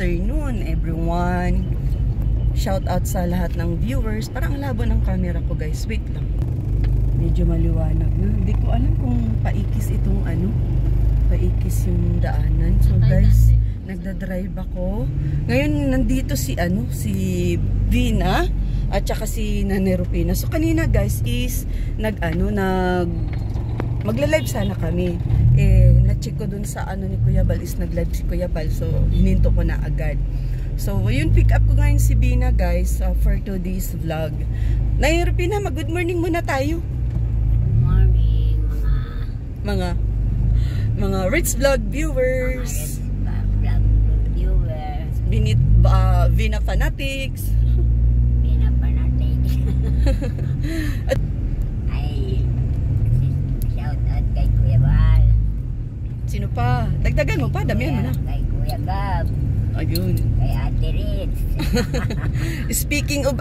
afternoon everyone. Shout out sa lahat ng viewers. Parang ang labo ng camera ko guys. Wait lang. Medyo maliwanag na. Hindi ko alam kung paikis itong ano. Paikis yung daanan. So guys, nagdadrive ako. Ngayon nandito si Vina at saka si Nanay Rupina. So kanina guys is magla-live sana kami. Na-check ko dun sa ni Kuya Bal is nag-live si Kuya Bal. So hininto ko na agad. So yun, pick up ko ngayon si Vina guys for today's vlog. Nanay Rupina, good morning muna tayo. Good morning Mga Rich Vlog viewers. Vina Fanatics. Vina Fanatics. Ay, shout out kay Kuya Bal. Sino pa? Dagdagan mo pa, damihan mo na. Kay Kuya Gab. Ayun. Kay Ate Ritz. Speaking of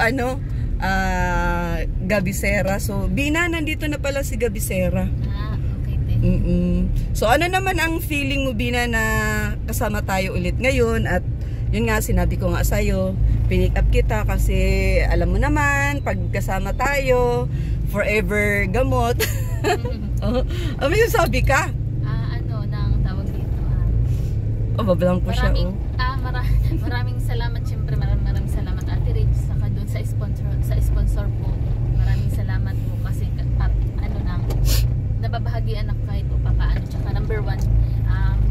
Gabisera. So, Bina, nandito na pala si Gabisera. Okay. So ano naman ang feeling mo, Bina, na kasama tayo ulit ngayon? At yun nga, sinabi ko nga sa'yo, pinick up kita kasi alam mo naman, pag kasama tayo, forever gamot. Ano yung sabi ka? Nang tawag dito. Bablang ko siya. Maraming salamat, siyempre maraming salamat Ate Rich, saka doon sa sponsor po. Maraming salamat po kasi nababahagian ako kahit o papaano. Tsaka number one,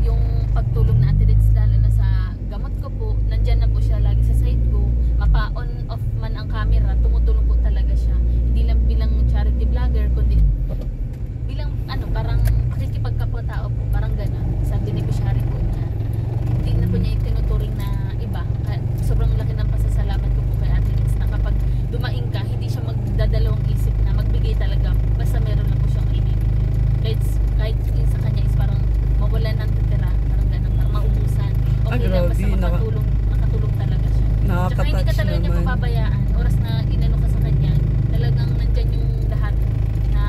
yung pagtulong na Ate Rich, lalo na sa gamot ko po, nandyan na po siya lagi sa side ko. Mapa-on off man ang camera, tumutulong po talaga siya. Hindi lang bilang charity vlogger, kundi bilang parang pakikipagkapwa-tao po, parang gano'n, sa beneficiary po niya. Hindi na po niya itinuturing na iba. Sobrang laki ng pasasalamat ko po kay Ate Rich na kapag dumaing ka, hindi siya magdadalawang isip na magbigay talaga, basta meron lang po siyang ibibigay. Kahit sa kanya is parang mawalan ng titira, parang gano'n, parang maubusan. Okay lang, basta makatulong talaga siya. Tsaka hindi ka talaga niya papabayaan. Oras na inano ka sa kanya, talagang nandyan yung lahat na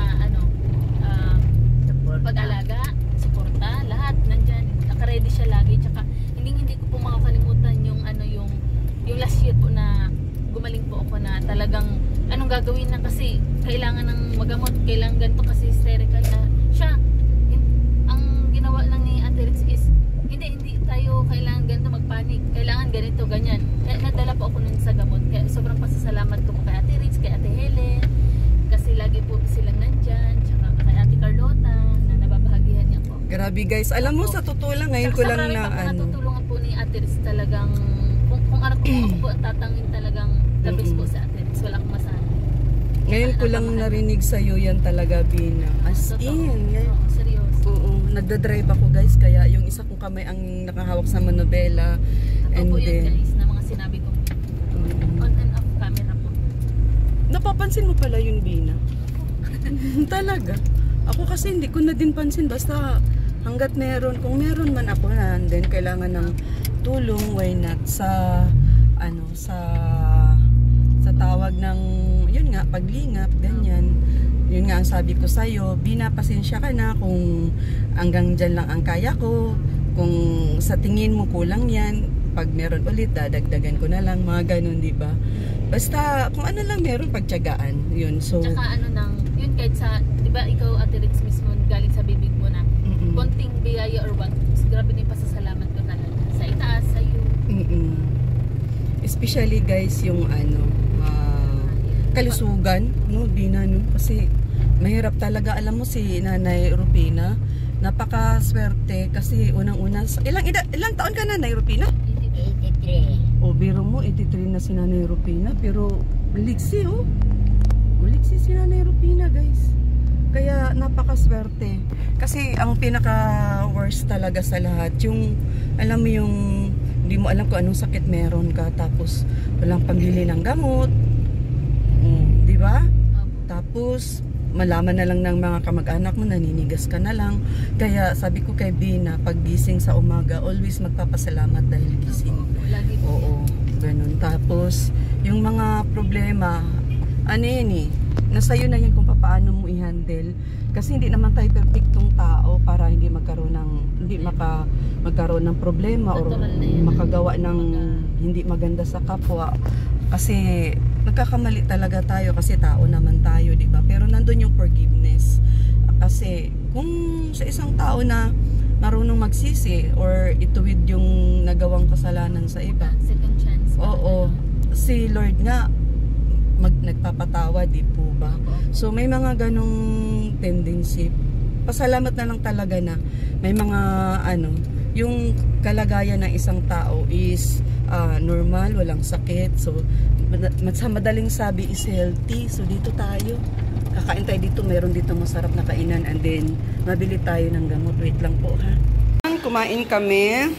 pag-alaga, suporta, lahat nandyan. Naka-ready siya lagi. Tsaka hindi ko po makakalimutan yung last year po na gumaling po ako na talagang anong gagawin na kasi kailangan ng magamot, kailangan ganito kasi hysterical na siya. Ang ginawa lang ni Ate Rich is hindi tayo kailangan ganito magpanik, kailangan ganito, ganyan. Kaya nadala po ako nun sa gamot. Kaya sobrang pasasalamat ko po kay Ate Rich, kay Ate Helen, kasi lagi po silang nandyan, tsaka kay Ate Carlota na nababahagihan niya po. Grabe guys, alam mo sa totoo lang ngayon ko lang na natutulungan po ni Ate Rich talagang kung ako po tatangin talagang the best po sa Ate Rich, wala akong masabi. Ngayon ko lang narinig sa'yo yan talaga, Bina. As in. Seryoso. Oo, nagdadrive ako guys, kaya yung isa kong kamay ang nakahawak sa manobela. Totoo po yun guys, na mga sinabi ko. On and off camera po. Napapansin mo pala yun, Bina? Talaga. Ako kasi hindi ko na din pansin, basta hanggat meron, kung meron man ako na, then kailangan ng tulong, why not sa tawag ng yun nga, paglingap, ganyan. Yun nga ang sabi ko sa'yo, Bina, pasensya ka na kung hanggang dyan lang ang kaya ko, kung sa tingin mo kulang yan, pag meron ulit dadagdagan ko na lang, mga ganun, di ba? Basta kung ano lang meron, pagtiyagaan, yun. So tsaka yun kahit sa, di ba ikaw Ate Rich mismo galing sa bibig mo na konting biyaya or what, grabe na yung pasasalamat ko talaga sa itaas, sa iyo. Especially guys yung kalusugan, no, Bina, no? Kasi mahirap talaga, alam mo si Nanay Rupina, napakaswerte kasi unang-una, ilang taon ka na, Nanay Rupina? 83. O biro mo, 83 na si Nanay Rupina, pero maliksi, oh. Maliksi si Nanay Rupina, guys. Kaya napakaswerte. Kasi ang pinaka-worst talaga sa lahat, yung, alam mo yung, hindi mo alam kung anong sakit meron ka, tapos walang pambili ng gamot. Di ba? Tapos malaman na lang ng mga kamag-anak mo, naninigas ka na lang. Kaya sabi ko kay Bina, pag gising sa umaga, always magpapasalamat dahil gising. Oo, ganun. Tapos yung mga problema, nasa iyo na yan kung paano mo i-handle. Kasi hindi naman tayo perfectong tao para hindi magkaroon ng problema or makagawa ng hindi maganda sa kapwa. Kasi nagkakamali talaga tayo kasi tao naman tayo, di ba? Pero nandun yung forgiveness. Kasi kung sa isang tao na marunong magsisi or ituwid yung nagawang kasalanan sa iba, Second chance. oo, si Lord nga nagpapatawa, di po ba? So may mga ganong tendency. Pasalamat na lang talaga na may mga yung kalagayan ng isang tao is normal, walang sakit. So sa madaling sabi is healthy. So dito tayo, kakain tayo dito, meron dito masarap na kainan, and then mabili tayo ng gamot. Wait lang po ha. Kumain kami.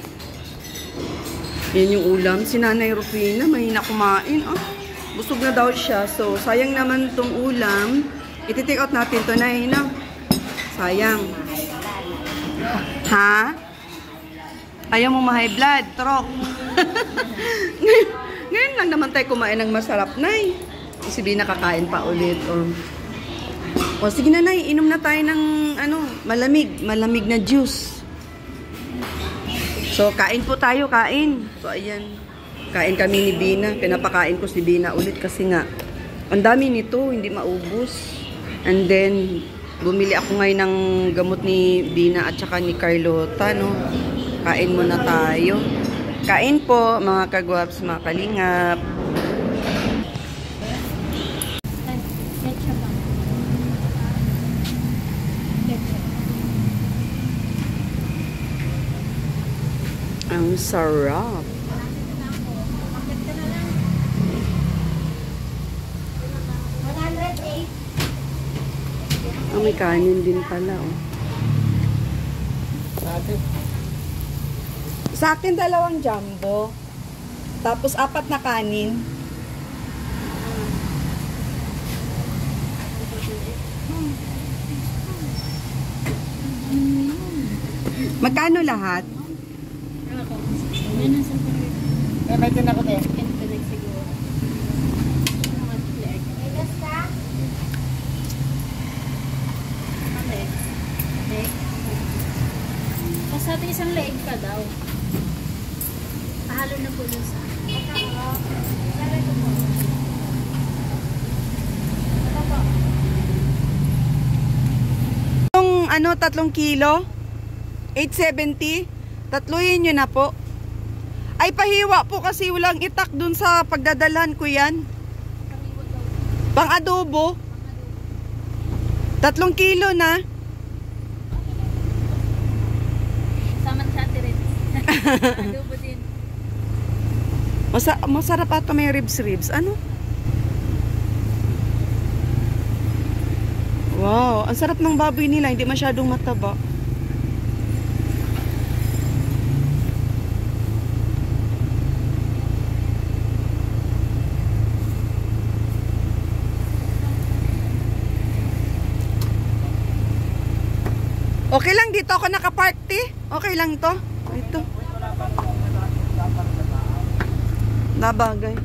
Yan yung ulam. Si Nanay Rufina, mahina kumain. Busog na daw siya. So sayang naman tong ulam. Iti-take out natin to, Nay, no? Sayang. Ha? Ayaw mo ma-high blood, trok. Ngayon lang naman tayo kumain ng masarap, Nay. Si Bina kakain pa ulit. O sige na, Nay, inom na tayo ng malamig na juice. So kain po tayo, kain. So ayan, kain kami ni Bina. Pinapakain ko si Bina ulit kasi nga ang dami nito, hindi maubos. And then bumili ako ngayon ng gamot ni Bina at saka ni Carlota, no? Kain muna tayo. Kain po, mga kagwaps, mga kalingap. Ang sarap. May kanin din pala, oh. Sa akin 2 jumbo. Tapos 4 na kanin. Magkano lahat? May din ako tayo. Sa ating isang leeg ka daw. Pahalo na po yun sa yung 3 kilo 870. Tatluhin nyo na po. Ay, pahiwa po kasi walang itak dun sa pagdadalan ko yan. Pang adobo. 3 kilo na. Sama sa rin. Adobo din. Masarap ata, may ribs. Ano? Wow, ang sarap ng baboy nila, hindi masyadong mataba. Okay lang dito ako nakaparty. Okay lang to. Ito. Nabagay.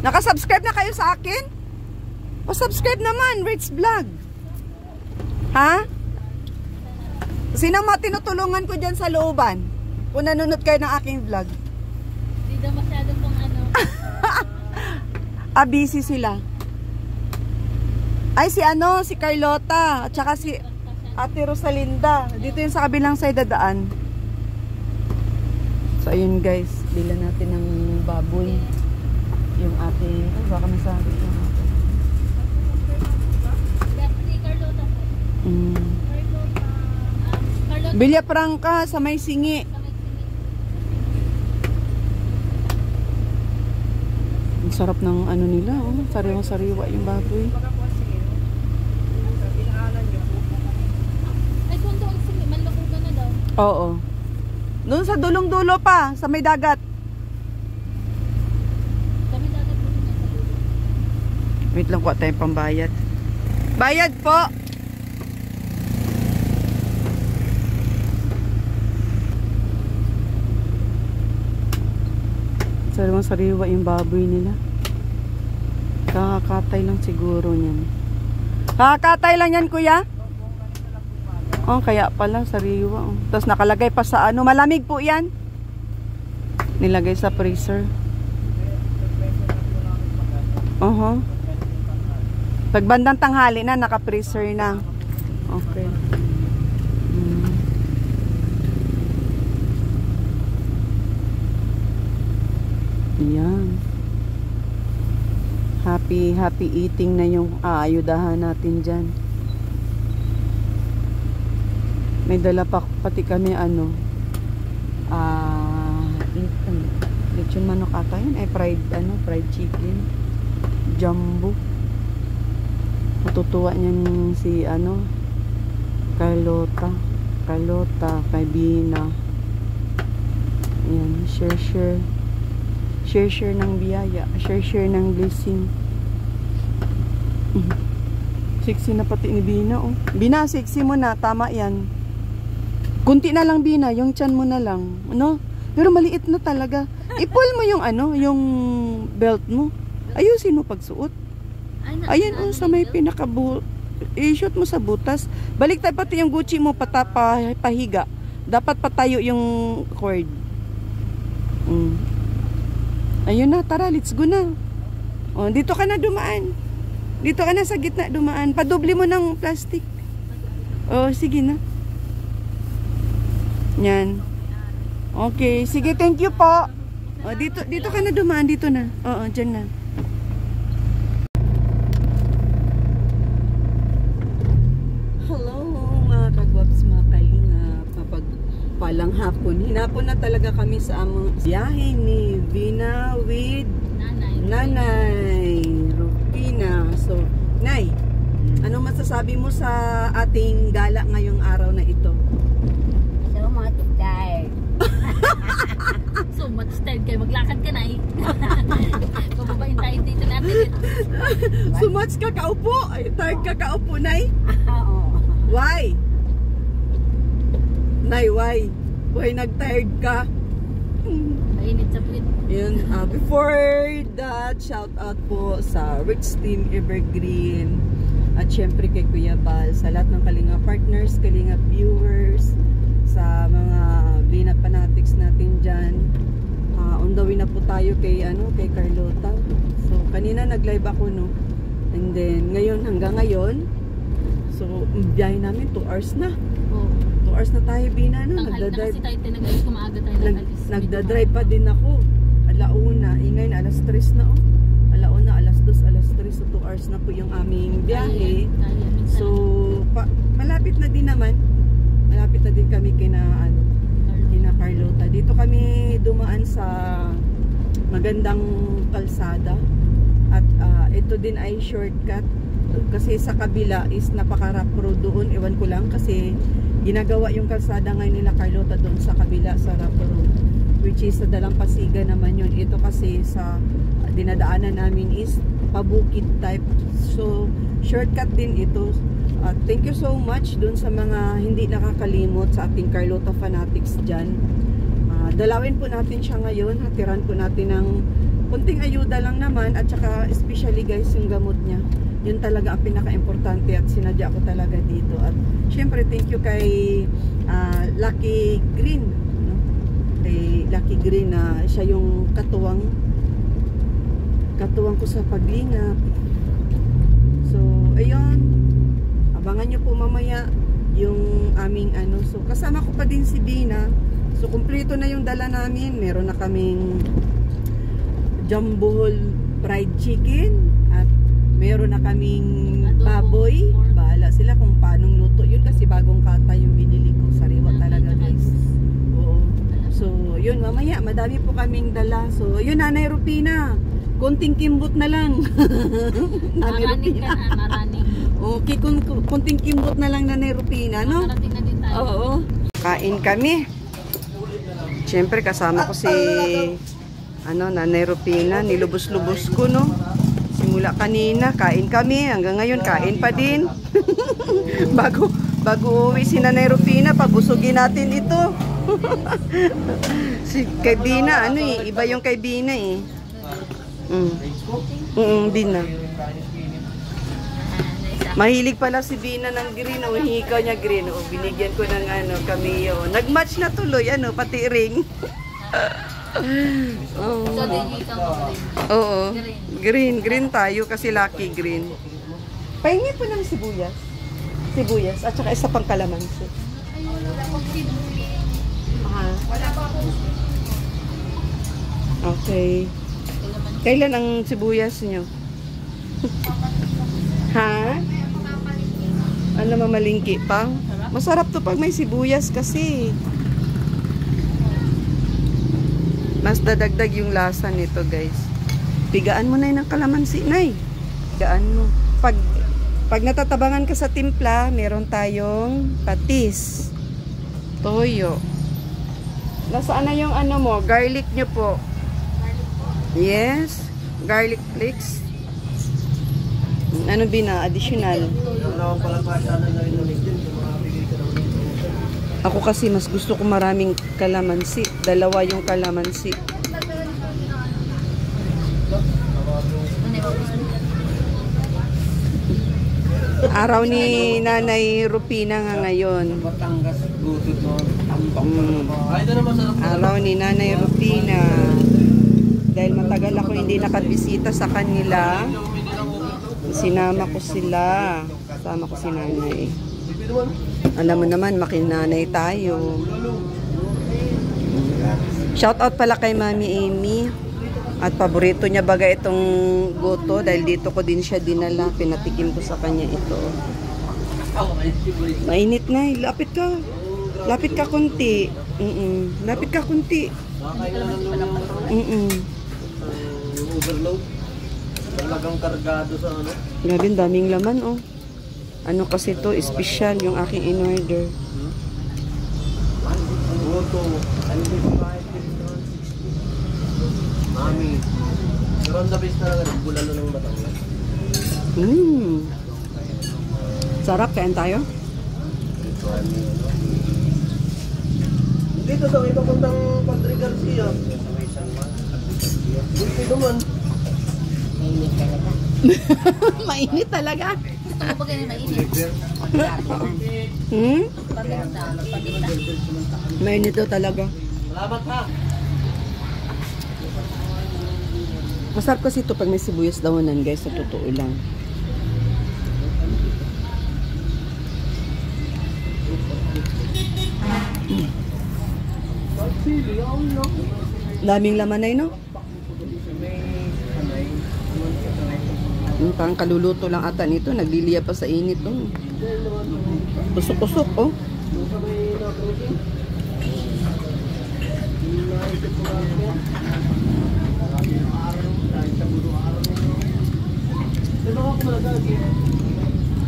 Naka-subscribe na kayo sa akin? O-subscribe naman, Rich Vlog. Ha? Sino mga tinutulungan ko dyan sa looban? Kung nanonood kayo ng aking vlog. Hindi daw masyado pong Busy sila. Ay, si Carlota. At saka si Ate Rosalinda. Dito yung sa kabilang side dadaan. So, ayun guys. Bilan natin ng baboy. Yung ating... baka masabi ko. Bilya Prangka sa may singi. Ang sarap ng nila. Sariwa-sariwa yung baboy. Oo. Doon sa dulong-dulo pa, sa may dagat. Wait lang, kuha tayong pambayad. Bayad po! Sariwang-sariwa yung baboy nila. Kakakatay lang siguro niyan. Kakatay lang yan, kuya? Oh, kaya pala, sariwa. Oh. Tapos nakalagay pa sa ano. Malamig po yan. Nilagay sa freezer. Pag bandang tanghali na, naka-freezer na. Okay. Yan. Happy eating na yung aayudahan natin dyan. May dala pa pati kami ano. Lechon manok ata yun. Fried chicken. Jumbo. Matutuwa niyan si Carlota, kay Bina. Ayan, share ng biyaya, share ng blessing. Sexy na pati ni Bina, oh. Bina, sexy mo na, tama yan. Kunti na lang, Bina, yung tiyan mo na lang, ano? Pero maliit na talaga. I-pull mo yung yung belt mo. Ayusin mo pagsuot. Ayan, oh, sa may i-shoot mo sa butas. Balik tayo pati yung Gucci mo, pahiga. Dapat patayo yung cord. Ayun na, tara, let's go na. Oh, dito ka na dumaan. Dito ka na sa gitna dumaan. Padoble mo ng plastic. Oh, sige na. Yan. Okay, sige, thank you po. Oh, dito ka na dumaan, dito na. Oo, dyan na. Hello, mga kagwaps, mga kalinga. Palang hapon. Hinapon na talaga kami sa among biyahe ni Vina with Nanay Rupina. So, Nay, ano masasabi mo sa ating gala ngayong araw na ito? So much tired. So much tired kayo. Maglakad ka, Nay. Pababahin tayo dito natin. So much ka kaupo? Tired ka kaupo, Nay? Oo. Why? Nay, why? Why nag-tired ka? Mainit sa puwit. Yun, before that, shout out po sa Rich Team Evergreen at syempre kay Kuya Bal, sa lahat ng Kalinga partners, Kalinga viewers, sa mga Vina fanatics natin dyan. On the way na po tayo kay Carlota. So kanina nag-live ako, no, and then ngayon, hanggang ngayon, so biyahe namin 2 hours na. 2 hours na tayo, Bina, no? Nagdadrive. Kasi tayo tinagalis, kumaaga tayo nag-alis. Nagdadrive pa din ako. Alauna, ingay na, alas 3 na, oh. Alauna, alas 2, alas 3, so 2 hours na po yung aming biyahe. So, malapit na din naman. Malapit na din kami kina Carlota. Dito kami dumaan sa magandang kalsada. At ito din ay shortcut. Kasi sa kabila is napaka-rough road doon. Ewan ko lang kasi ginagawa yung kalsada ngayon nila Carlota doon sa kabila sa rough road, which is sa Dalampasigan naman yun. Ito kasi sa dinadaanan namin is pabukid type, so shortcut din ito. Thank you so much dun sa mga hindi nakakalimot sa ating Carlota fanatics dyan. Dalawin po natin siya ngayon, hatiran po natin ng kunting ayuda lang naman, at saka especially guys yung gamot niya, yun talaga ang pinaka-importante at sinadya ko talaga dito. At syempre thank you kay Lucky Green, no? Kay Lucky Green na siya yung katuwang ko sa paglingap. So ayun, abangan nyo po mamaya yung aming so kasama ko pa din si Bina. So kumpleto na yung dala namin. Meron na kaming jumbo whole fried chicken at meron na kaming baboy. Bahala sila kung paanong luto yun kasi bagong kata yung binili ko. Sariwa talaga guys. Oo. So yun, mamaya madami po kaming dala. So yun, Nanay Rupina, konting kimbot na lang. Nanay Rupina. Maraning. Okay, konting kimbot na lang, Nanay Rupina, no? Marating na din tayo. Oo. Kain kami. Siyempre kasama ko si Nanay Rupina, nilubos-lubos ko, no? Simula kanina, kain kami. Hanggang ngayon, kain pa din. bago uwi si Nanay Rupina, pabusugin natin ito. Si kay Bina, iba yung kay Bina, eh. Bina. Sa Mahilig pala si Bina ng green. O, hikaw niya green. O, binigyan ko ng ano, cameo. Nag-match na tuloy, ano, pati ring. Oh. So, din ikaw mo rin. Oo. Green tayo kasi lucky green. Pahingi po ng sibuyas. Sibuyas at saka isa pang kalamansi. Ay, wala akong sibuyas. Wala pa ako. Okay. Kailan ang sibuyas nyo? Ha? Ano, mamalingki pa? Masarap to pag may sibuyas kasi. Mas dadagdag yung lasa nito, guys. Pigaan mo na yun ng kalamansi, Nay. Pigaan mo. Pag natatabangan ka sa timpla, meron tayong patis. Toyo. Nasaan na yung ano mo? Garlic nyo po. Yes. Garlic flakes. Ano Bina? Additional. Ako kasi mas gusto ko maraming kalamansi. Dalawa yung kalamansi. Araw ni Nanay Rupina nga ngayon. Araw ni Nanay Rupina. Dahil matagal ako hindi nakabisita sa kanila, sinama ko sila. Kasama ko si Nanay. Alam mo naman, makinanay tayo. Shout out pala kay Mami Amy. At paborito niya baga itong goto dahil dito ko din siya dinala. Pinatikim ko sa kanya ito. Mainit na. Lapit ka. Lapit ka kunti. Lapit ka kunti. Overload. Talagang kargado sa ano. Grabe, daming laman oh. Ano kasi to, special yung aking in-order. Goto. Mami. Pero ang the best talaga, bulalo ng Batangas. Sarap, kain tayo? Dito sa may papuntang Padre Garcia. Buti naman. Mainit talaga. Gusto mo pa ganyan mainit? Mainit daw talaga. Salamat ha. Masarap kasi ito pag may sibuyas dawanan, guys, sa totoo lang. Daming laman ay, no? Parang kaluluto lang ata nito. Nagliliya pa sa init, oh. Kusok-kusok, oh.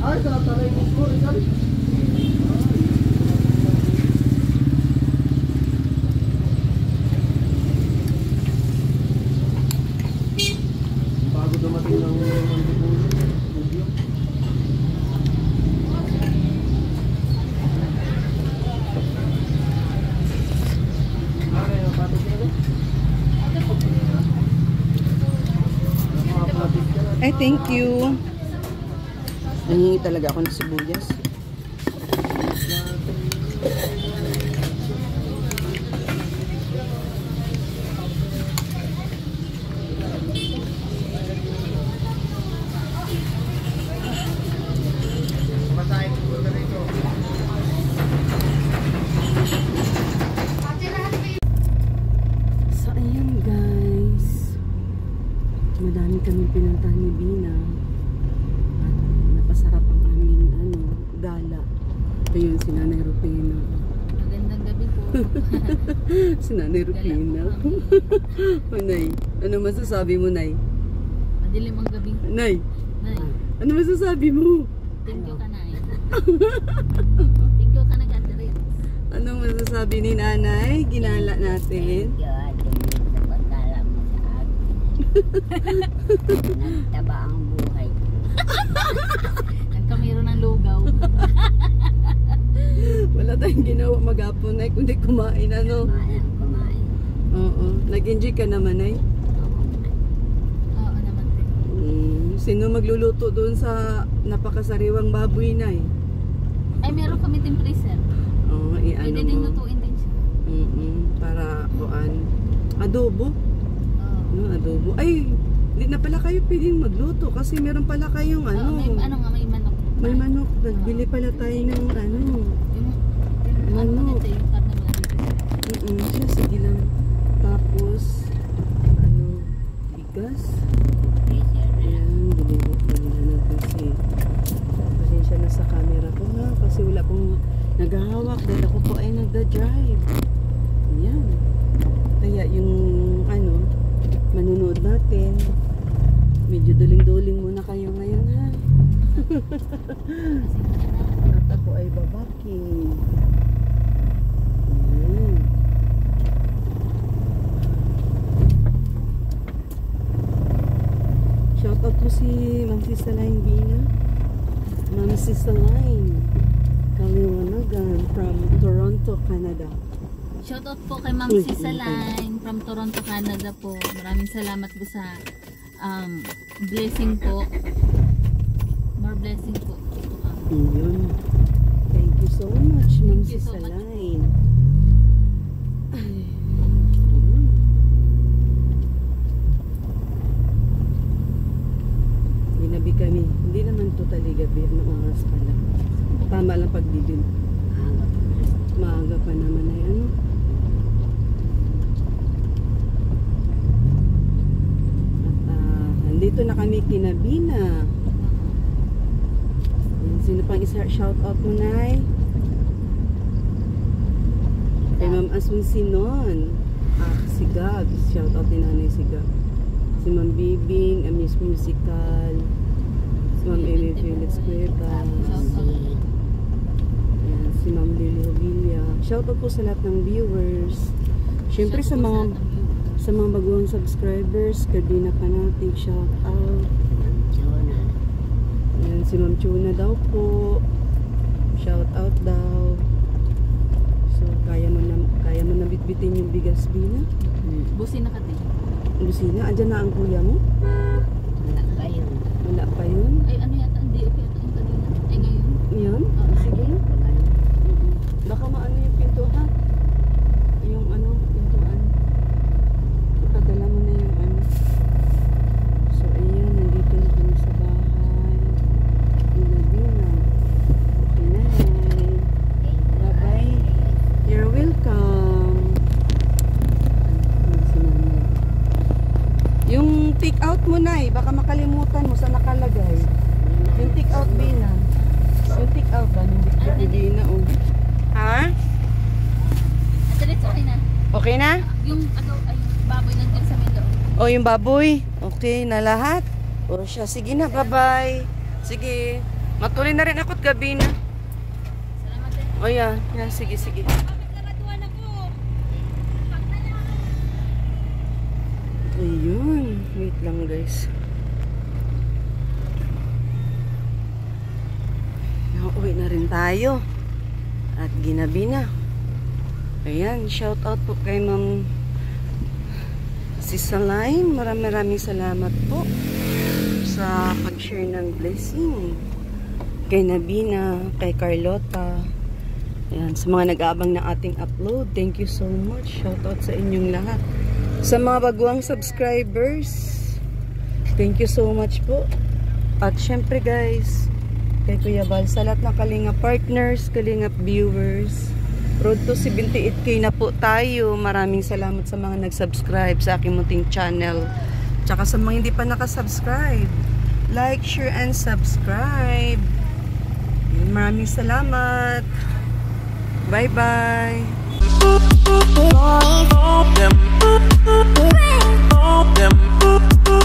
Ay, sarap talaga yung score, isang. Bago dumating ng video. Ay, thank you. Nangingi talaga ako ng sibuyas. So, ayan guys. Madami kaming pinuntahan ni Bina. Napasarap ang aming gala. Ito yun, si Nanay Rupina. Magandang gabi po. Si Nanay Rupina. Oh, Nay, ano masasabi mo, Nay? Madilim ang gabi. Nay, Nay, ano masasabi mo? thank you ka, Nay. Thank you ka na, Catherine. Anong masasabi ni Nanay? Ginala natin. Sa pagkala mo sa akin. Nagtaba ang buhay ko. Nagkamero ng lugaw. Wala tayong ginawa maghapon, Nay, kundi kumain, ano? Kumain. Oo. Nag-enjoy ka naman, Nay? Oo naman, te. Sino magluluto doon sa napakasariwang baboy na eh? Ay, meron kami din freezer. Oo, i-ano Pwede din mo. lutuin din siya. Para kuan. Adobo. Oo. No, adobo. Ay, hindi na pala kayo pwedeng magluto kasi meron pala kayong ano. May, ano nga, may manok. May manok. Nagbili pala tayo ng ano. Yung Manok. ano yung karne mga dito. Siya, sige lang. Tapos, ano, bigas. Ayan, bilhin na natin si. Pasensya na sa camera ko ha. Kasi wala pong naghahawak. Dahil ako po ay nagda-drive. Ayan. Kaya yung, ano, manunood natin. Medyo duling-duling muna kayo ngayon ha. At ako ay babaking. Ayan. Shoutout po si Ma'am Sisaline Bina. Ma'am Sisaline Kaliwanagan from Toronto, Canada. Shoutout po kay Ma'am Sisaline from Toronto, Canada po. Maraming salamat po sa blessing po. More blessing po. Yun. Thank you so much, Ma'am Thank you so much. Sisaline. Ay. Ginabi kami. Hindi naman totally gabi. Anong oras pa lang. Tama lang pagdilim. Maaga pa naman ay ano. At nandito na kami kinabina. Sino pang isa shout out mo nay? Kay Ma'am Asuncion. Si Gab. Shout out ni Nanay si Gab. Si Ma'am Bibing, Amis Musical. Si Ma'am Amy Felix Cuevas. Ayan, si Ma'am Lily Villa. Shout out po sa lahat ng viewers. Siyempre sa mga baguhang subscribers, Cardina Panatic, shout out. Ayan, si Ma'am Chuna daw po. Shout out daw. So, kaya mo na bitbitin yung bigas, Bina? Busi na kati. Busina, andyan na ang kuya mo? Wala pa yun. Wala pa yun? Ay, ano yata, hindi okay yata yung kanina. Ay, ngayon. Yan? Oo, Sige. Baka maano yung pinto ha? Yung ano, pintuan. Ipadala mo na yung ano. So, ayan, nandito na kami sa bahay. Bina. Okay na, hi. Bye-bye. You're welcome. Yung take out mo na baka makalimutan mo sa nakalagay. Yung take out Bina. Yung take out ba? Hindi Bina oh. Ha? At diretso okay na. Okay na? Yung ay, baboy nandiyan sa window. Oh, yung baboy. Okay na lahat. O siya, sige na, bye-bye. Sige. Matuloy na rin ako't gabi na. Salamat din. O yan, sige. Ayun. Wait lang guys. Nakauwi na rin tayo. At ginabi na. Ayan, shout out po kay Ma'am Sisaline. Maraming salamat po sa pag-share ng blessing. Kay Nabina, kay Carlota. Ayan, sa mga nag-aabang ng ating upload, thank you so much. Shout out sa inyong lahat. Sa mga baguang subscribers, thank you so much po. At syempre guys, kay Kuya Bal, sa lahat ng Kalinga partners, Kalinga viewers, road to 78k na po tayo. Maraming salamat sa mga nag-subscribe sa aking munting channel. Tsaka sa mga hindi pa nakasubscribe, like, share, and subscribe. Maraming salamat. Bye-bye. Them